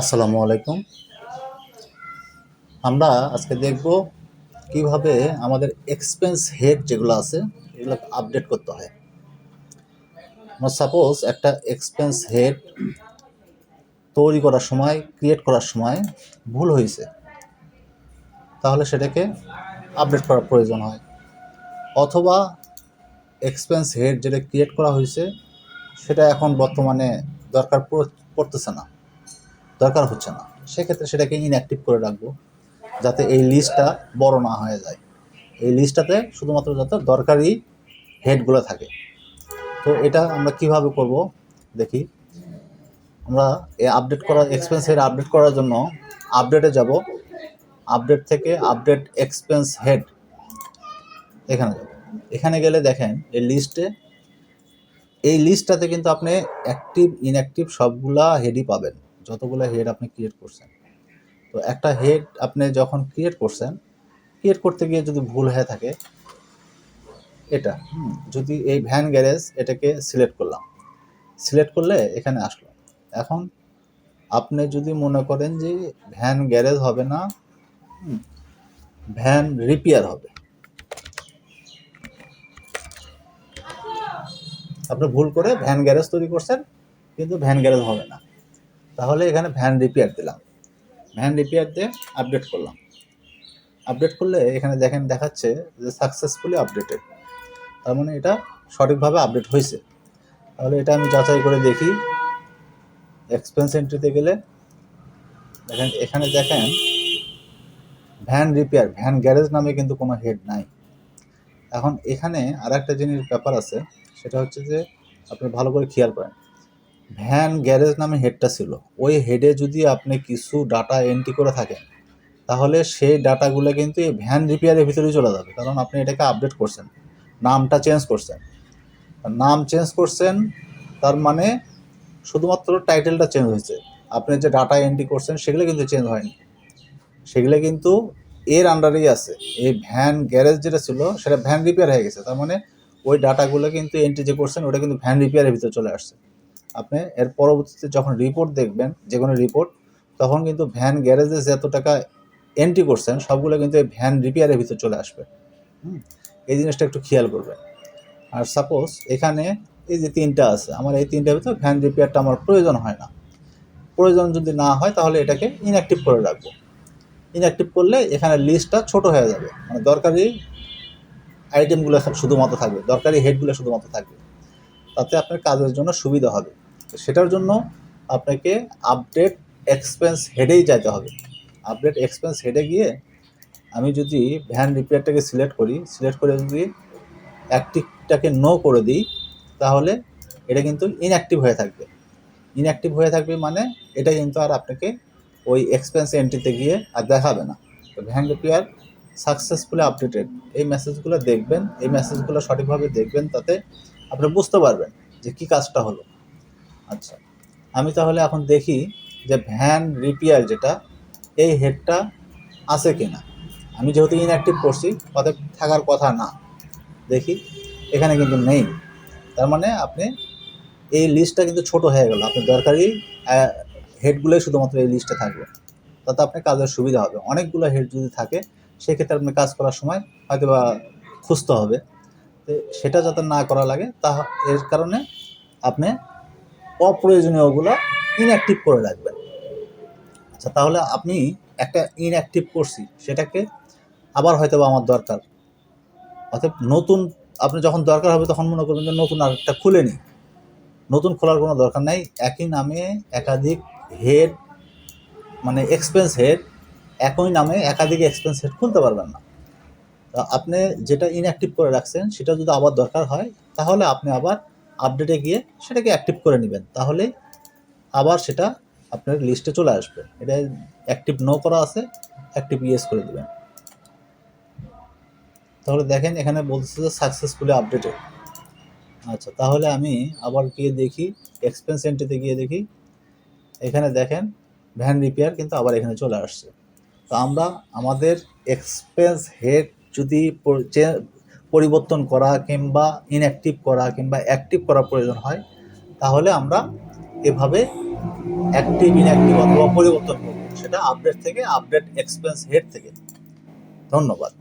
আসসালামু আলাইকুম। আমরা আজকে দেখব কিভাবে আমাদের এক্সপেন্স হেড যেগুলো আছে এগুলো আপডেট করতে হয়। আমরা সাপোজ একটা এক্সপেন্স হেড তৈরি করার সময়, ক্রিয়েট করার সময় ভুল হয়েছে, তাহলে সেটাকে আপডেট করার প্রয়োজন হয়। অথবা এক্সপেন্স হেড যেটা ক্রিয়েট করা হয়েছে সেটা এখন বর্তমানে দরকার পড়তেছে না, দরকার হচ্ছে না, সেক্ষেত্রে সেটাকে ইনঅ্যাক্টিভ করে রাখবো, যাতে এই লিস্টটা বড় না হয়ে যায়। এই লিস্টটাতে শুধুমাত্র যাতে দরকারি হেডগুলো থাকে। তো এটা আমরা কিভাবে করব দেখি। আমরা এই আপডেট করা এক্সপেন্স হেড আপডেট করার জন্য আপডেটে যাব, আপডেট থেকে আপডেট এক্সপেন্স হেড এখানে যাব। এখানে গেলে দেখেন এই লিস্টটাতে কিন্তু আপনি অ্যাক্টিভ ইনঅ্যাক্টিভ সবগুলা হেডই পাবেন, যতগুলো হেড আপনি ক্রিয়েট করছেন। তো একটা হেড আপনি যখন ক্রিয়েট করতে গিয়ে যদি ভুল হয়ে থাকে, এটা যদি এই ভ্যান গ্যারেজ এটাকে সিলেক্ট করলাম, সিলেক্ট করলে এখানে আসলো। এখন আপনি যদি মনে করেন যে ভ্যান গ্যারেজ হবে না, ভ্যান রিপেয়ার হবে, আপনি ভুল করে ভ্যান গ্যারেজ তৈরি করছেন, কিন্তু ভ্যান গ্যারেজ হবে না, তাহলে এখানে ভ্যান রিপেয়ার দিলাম। ভ্যান রিপেয়ার দিয়ে আপডেট করলাম। আপডেট করলে এখানে দেখেন দেখাচ্ছে যে সাকসেসফুলি আপডেটেড, তার মানে এটা সঠিকভাবে আপডেট হয়েছে। তাহলে এটা আমি যাচাই করে দেখি। এক্সপেন্স এন্ট্রিতে গেলে দেখেন, এখানে দেখেন ভ্যান রিপেয়ার, ভ্যান গ্যারেজ নামে কিন্তু কোনো হেড নাই। এখন এখানে আর একটা জিনিস ব্যাপার আছে, সেটা হচ্ছে যে আপনি ভালো করে খেয়াল করেন, ভ্যান গ্যারেজ নামে হেডটা ছিল, ওই হেডে যদি আপনি কিছু ডাটা এন্ট্রি করে থাকেন, তাহলে সেই ডাটাগুলো কিন্তু এই ভ্যান রিপেয়ারের ভিতরেই চলে যাবে, কারণ আপনি এটাকে আপডেট করছেন, নামটা চেঞ্জ করছেন। নাম চেঞ্জ করছেন তার মানে শুধুমাত্র টাইটেলটা চেঞ্জ হয়েছে, আপনি যে ডাটা এন্ট্রি করছেন সেগুলো কিন্তু চেঞ্জ হয়নি, সেগুলো কিন্তু এর আন্ডারেই আছে। এই ভ্যান গ্যারেজ যেটা ছিল সেটা ভ্যান রিপেয়ার হয়ে গেছে, তার মানে ওই ডাটাগুলো কিন্তু এন্ট্রি যে করছেন ওটা কিন্তু ভ্যান রিপেয়ারের ভিতরে চলে আসছে। আপনি এর পরবর্তীতে যখন রিপোর্ট দেখবেন, যে কোনো রিপোর্ট, তখন কিন্তু ভ্যান গ্যারেজে যত টাকা এন্ট্রি করছেন সবগুলো কিন্তু এই ভ্যান রিপেয়ারের ভিতরে চলে আসবে। এই জিনিসটা একটু খেয়াল করবেন। আর সাপোজ এখানে এই যে তিনটা আছে, আমার এই তিনটার ভিতরে ভ্যান রিপেয়ারটা আমার প্রয়োজন হয় না, প্রয়োজন যদি না হয় তাহলে এটাকে ইনঅ্যাক্টিভ করে রাখবো। ইনঅ্যাক্টিভ করলে এখানে লিস্টটা ছোট হয়ে যাবে, মানে দরকারি আইটেমগুলো শুধুমাত্র থাকবে, দরকারি হেডগুলো শুধুমাত্র থাকবে, তাতে আপনার কাজের জন্য সুবিধা হবে। সেটার জন্য আপনাকে আপডেট এক্সপেন্স হেডেই যেতে হবে। আপডেট এক্সপেন্স হেডে গিয়ে আমি যদি ভ্যান রিপেয়ারটাকে সিলেক্ট করি, সিলেক্ট করে যদি অ্যাক্টিভটাকে নো করে দিই, তাহলে এটা কিন্তু ইনঅ্যাক্টিভ হয়ে থাকবে। ইনঅ্যাক্টিভ হয়ে থাকবে মানে এটা কিন্তু আর আপনাকে ওই এক্সপেন্স এন্ট্রিতে গিয়ে আর দেখাবে না। তো ভ্যান রিপেয়ার সাকসেসফুলি আপডেটেড, এই মেসেজগুলো দেখবেন, এই মেসেজগুলো সঠিকভাবে দেখবেন, তাতে আপনি বুঝতে পারবেন যে কী কাজটা হলো। আচ্ছা, আমি তাহলে এখন দেখি যে ভ্যান রিপেয়ার যেটা, এই হেডটা আছে কি না। আমি যেহেতু ইনঅ্যাক্টিভ করছি, অতএব থাকার কথা না, দেখি এখানে কিন্তু নেই, তার মানে আপনি এই লিস্টটা কিন্তু ছোট হয়ে গেল, আপনার দরকারি হেডগুলোই শুধুমাত্র এই লিস্টে থাকবে, তাতে আপনার কাজের সুবিধা হবে। অনেকগুলো হেড যদি থাকে সেক্ষেত্রে আপনি কাজ করার সময় হয়তো বা খুঁজতে হবে, তো সেটা যাতে না করা লাগে, তা এর কারণে আপনি অপ্রয়োজনীয়গুলো ইনঅ্যাক্টিভ করে রাখবেন। আচ্ছা, তাহলে আপনি একটা ইনঅ্যাক্টিভ করছি, সেটাকে আবার হয়তো বা আমার দরকার, অর্থাৎ নতুন, আপনি যখন দরকার হবে তখন মনে করবেন যে নতুন আরেকটা খুলে নিই। নতুন খোলার কোনো দরকার নাই, একই নামে একাধিক হেড, মানে এক্সপেন্স হেড, একই নামে একাধিক এক্সপেন্স হেড খুলতে পারবেন না। তা আপনি যেটা ইনঅ্যাক্টিভ করে রাখছেন সেটা যদি আবার দরকার হয়, তাহলে আপনি আবার আপডেটে গিয়ে সেটাকে অ্যাক্টিভ করে নেবেন, তাহলে আবার সেটা আপনার লিস্টে চলে আসবে। এটা অ্যাক্টিভ নো করা আছে, অ্যাক্টিভ ইয়েস করে দেবেন। তাহলে দেখেন এখানে বলতেছে যে সাকসেসফুলি আপডেটেড। আচ্ছা, তাহলে আমি আবার গিয়ে দেখি, এক্সপেন্স এন্ট্রিতে গিয়ে দেখি, এখানে দেখেন ভ্যান রিপেয়ার কিন্তু আবার এখানে চলে আসছে। তো আমরা আমাদের এক্সপেন্স হেড যদি পরিবর্তন করা কিংবা ইনঅ্যাক্টিভ করা কিংবা অ্যাক্টিভ করা প্রয়োজন হয়, তাহলে আমরা এভাবে অ্যাক্টিভ ইনঅ্যাক্টিভ অথবা পরিবর্তন করব, সেটা আপডেট থেকে, আপডেট এক্সপেন্স হেড থেকে। ধন্যবাদ।